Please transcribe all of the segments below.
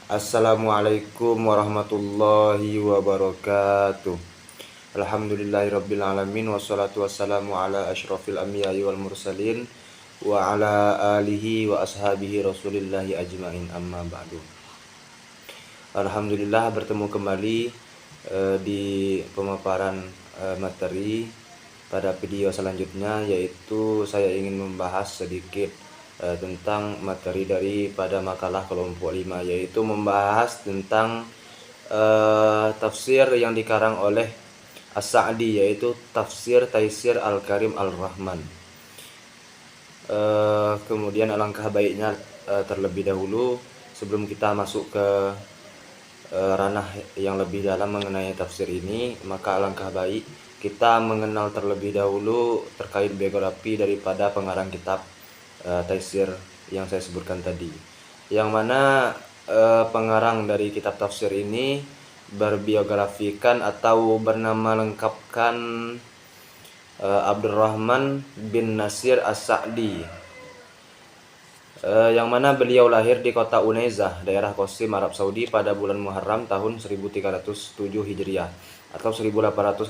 Assalamualaikum warahmatullahi wabarakatuh. Alhamdulillahirabbil alamin wassalatu wassalamu ala asyrafil anbiya'i wal mursalin wa ala alihi wa ashabihi rasulillahi ajmain, amma ba'du. Alhamdulillah bertemu kembali di pemaparan materi pada video selanjutnya, yaitu saya ingin membahas sedikit tentang materi daripada makalah kelompok 5, yaitu membahas tentang tafsir yang dikarang oleh As-Sa'di, yaitu tafsir Taisir Al-Karim Al-Rahman. Kemudian alangkah baiknya terlebih dahulu sebelum kita masuk ke ranah yang lebih dalam mengenai tafsir ini, maka alangkah baik kita mengenal terlebih dahulu terkait biografi daripada pengarang kitab Taisir yang saya sebutkan tadi, yang mana pengarang dari kitab tafsir ini berbiografikan atau bernama lengkapkan Abdurrahman bin Nasir As-Sa'di, yang mana beliau lahir di kota Unaizah, daerah Qasim, Arab Saudi pada bulan Muharram tahun 1307 Hijriah atau 1886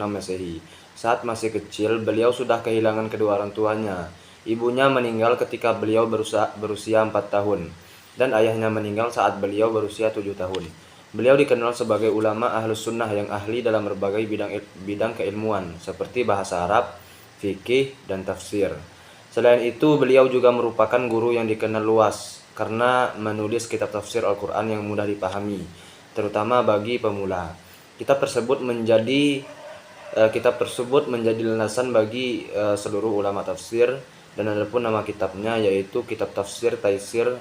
Masehi. Saat masih kecil, beliau sudah kehilangan kedua orang tuanya. Ibunya meninggal ketika beliau berusia 4 tahun dan ayahnya meninggal saat beliau berusia 7 tahun. Beliau dikenal sebagai ulama Ahlus Sunnah yang ahli dalam berbagai bidang keilmuan seperti bahasa Arab, fikih, dan tafsir. Selain itu, beliau juga merupakan guru yang dikenal luas karena menulis kitab tafsir Al-Quran yang mudah dipahami, terutama bagi pemula. Kitab tersebut menjadi landasan bagi seluruh ulama tafsir, dan adapun nama kitabnya yaitu Kitab Tafsir Taisir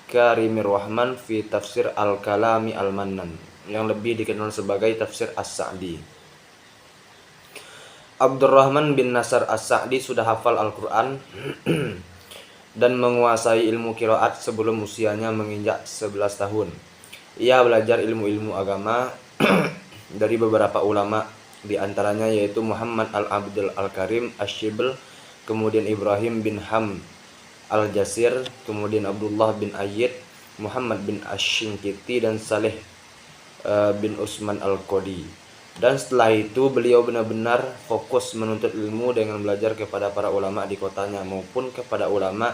Karimir Rahman fi Tafsir Al-Kalami Al-Mannan, yang lebih dikenal sebagai Tafsir As-Sa'di. Abdurrahman bin Nasir As-Sa'di sudah hafal Al-Quran dan menguasai ilmu qiraat sebelum usianya menginjak 11 tahun. Ia belajar ilmu-ilmu agama dari beberapa ulama, di antaranya yaitu Muhammad Al-Abdul Al-Karim Ash-Shibl, kemudian Ibrahim bin Ham Al-Jasir, kemudian Abdullah bin Ayyid, Muhammad bin Ash-Shinkiti, dan Saleh bin Usman Al-Qadi. Dan setelah itu beliau benar-benar fokus menuntut ilmu dengan belajar kepada para ulama di kotanya maupun kepada ulama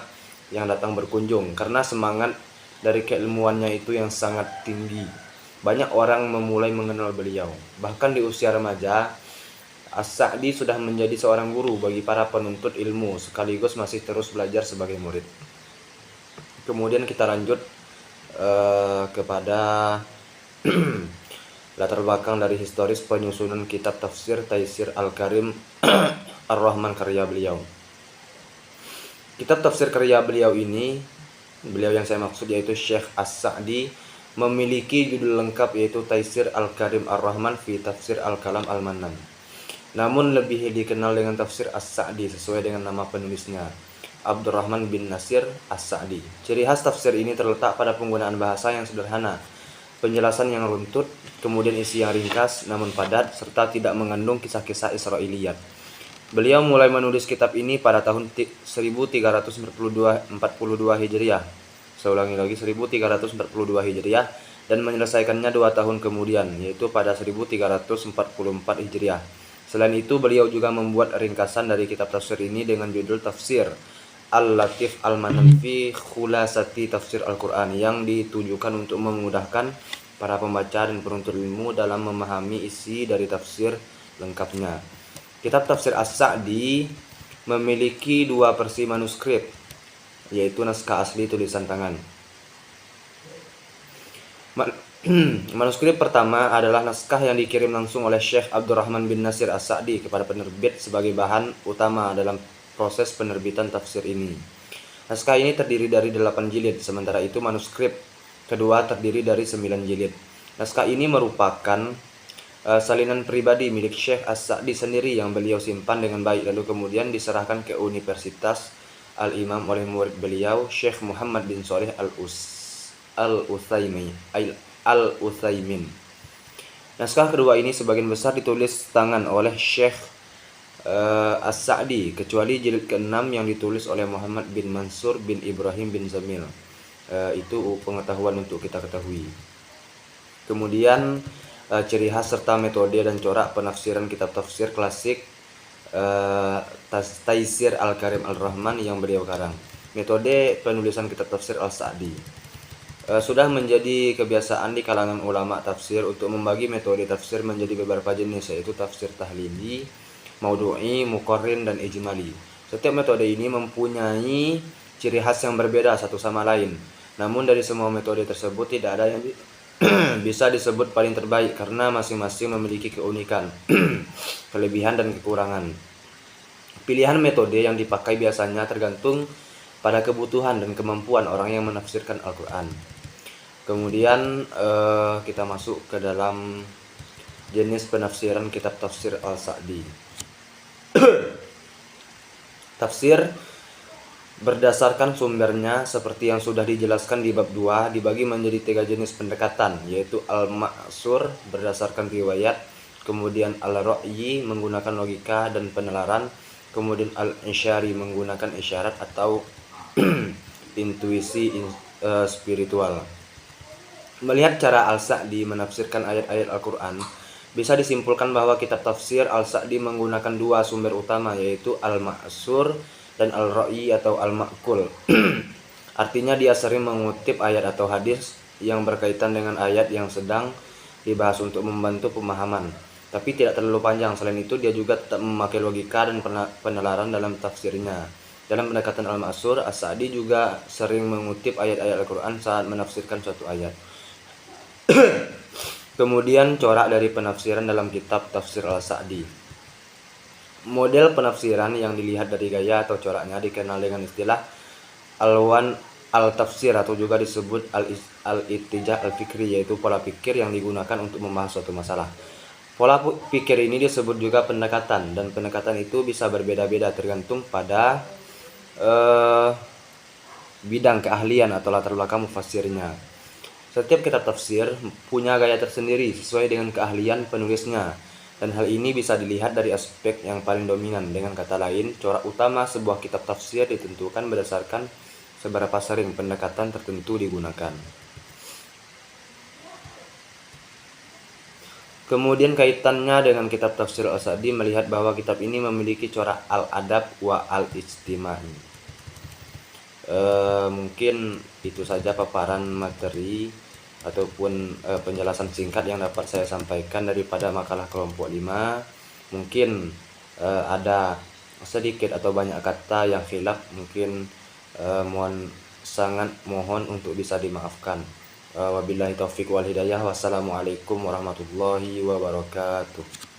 yang datang berkunjung, karena semangat dari keilmuannya itu yang sangat tinggi. Banyak orang memulai mengenal beliau. Bahkan di usia remaja, As-Sa'di sudah menjadi seorang guru bagi para penuntut ilmu sekaligus masih terus belajar sebagai murid. Kemudian kita lanjut kepada latar belakang dari historis penyusunan kitab tafsir Taisir Al-Karim Ar-Rahman karya beliau. Kitab tafsir karya beliau yang saya maksud yaitu Syekh As-Sa'di, memiliki judul lengkap yaitu Taisir Al-Karim Ar-Rahman fi Tafsir Al-Kalam Al-Mannan, namun lebih dikenal dengan Tafsir As-Sa'di sesuai dengan nama penulisnya, Abdurrahman bin Nasir As-Sa'di. Ciri khas tafsir ini terletak pada penggunaan bahasa yang sederhana, penjelasan yang runtut, kemudian isi yang ringkas namun padat, serta tidak mengandung kisah-kisah Israiliyat. Beliau mulai menulis kitab ini pada tahun 1342 Hijriah. Saya ulangi lagi, 1342 Hijriah, dan menyelesaikannya 2 tahun kemudian, yaitu pada 1344 Hijriah. Selain itu, beliau juga membuat ringkasan dari kitab tafsir ini dengan judul Tafsir Al-Latif Al-Manan fi Khulasati Tafsir Al-Quran, yang ditujukan untuk memudahkan para pembaca dan penuntut ilmu dalam memahami isi dari tafsir lengkapnya. Kitab Tafsir As-Sa'di memiliki 2 versi manuskrip, yaitu naskah asli tulisan tangan. Manuskrip pertama adalah naskah yang dikirim langsung oleh Syekh Abdurrahman bin Nasir As-Sa'di kepada penerbit sebagai bahan utama dalam proses penerbitan tafsir ini. Naskah ini terdiri dari 8 jilid, sementara itu manuskrip kedua terdiri dari 9 jilid. Naskah ini merupakan salinan pribadi milik Syekh As-Sa'di sendiri yang beliau simpan dengan baik, lalu kemudian diserahkan ke Universitas Al-Imam oleh murid beliau, Syekh Muhammad bin Shalih Al-Utsaimin. Naskah kedua ini sebagian besar ditulis tangan oleh Syekh As-Sa'di, kecuali jilid ke-6 yang ditulis oleh Muhammad bin Mansur bin Ibrahim bin Zamil. Itu pengetahuan untuk kita ketahui. Kemudian ciri khas serta metode dan corak penafsiran kitab tafsir klasik Taisir Al-Karim Ar-Rahman yang beliau karang. Metode penulisan kitab tafsir Al-Sa'di. Sudah menjadi kebiasaan di kalangan ulama tafsir untuk membagi metode tafsir menjadi beberapa jenis, yaitu tafsir tahlili, maudu'i, muqarrin, dan ijmali. Setiap metode ini mempunyai ciri khas yang berbeda satu sama lain. Namun dari semua metode tersebut tidak ada yang bisa disebut paling terbaik karena masing-masing memiliki keunikan, kelebihan, dan kekurangan. Pilihan metode yang dipakai biasanya tergantung pada kebutuhan dan kemampuan orang yang menafsirkan Al-Quran. Kemudian kita masuk ke dalam jenis penafsiran kitab tafsir Al-Sa'di. Tafsir berdasarkan sumbernya seperti yang sudah dijelaskan di bab 2 dibagi menjadi 3 jenis pendekatan, yaitu al-ma'sur berdasarkan riwayat, kemudian al-ra'yi menggunakan logika dan penalaran, kemudian al-isyari menggunakan isyarat atau intuisi spiritual. Melihat cara Al-Sa'di menafsirkan ayat-ayat Al-Quran, bisa disimpulkan bahwa kitab tafsir Al-Sa'di menggunakan 2 sumber utama, yaitu al-ma'sur dan al-ra'yi atau al-ma'kul. Artinya dia sering mengutip ayat atau hadis yang berkaitan dengan ayat yang sedang dibahas untuk membantu pemahaman, tapi tidak terlalu panjang. Selain itu dia juga tetap memakai logika dan penalaran dalam tafsirnya. Dalam pendekatan al-ma'sur, As-Sa'di juga sering mengutip ayat-ayat Al-Quran saat menafsirkan suatu ayat. Kemudian corak dari penafsiran dalam kitab tafsir Al-Sa'di. Model penafsiran yang dilihat dari gaya atau coraknya dikenal dengan istilah alwan al-tafsir atau juga disebut al-ittijah al-fikri, yaitu pola pikir yang digunakan untuk membahas suatu masalah. Pola pikir ini disebut juga pendekatan, dan pendekatan itu bisa berbeda-beda tergantung pada bidang keahlian atau latar belakang mufassirnya. Setiap kitab tafsir punya gaya tersendiri sesuai dengan keahlian penulisnya, dan hal ini bisa dilihat dari aspek yang paling dominan. Dengan kata lain, corak utama sebuah kitab tafsir ditentukan berdasarkan seberapa sering pendekatan tertentu digunakan. Kemudian kaitannya dengan kitab tafsir Al-Sa'di, melihat bahwa kitab ini memiliki corak al-adab wa al-ijtimai. Mungkin itu saja paparan materi ataupun penjelasan singkat yang dapat saya sampaikan daripada makalah kelompok 5. Mungkin ada sedikit atau banyak kata yang khilaf, mungkin sangat mohon untuk bisa dimaafkan. Wabillahi taufiq wal hidayah. Wassalamualaikum warahmatullahi wabarakatuh.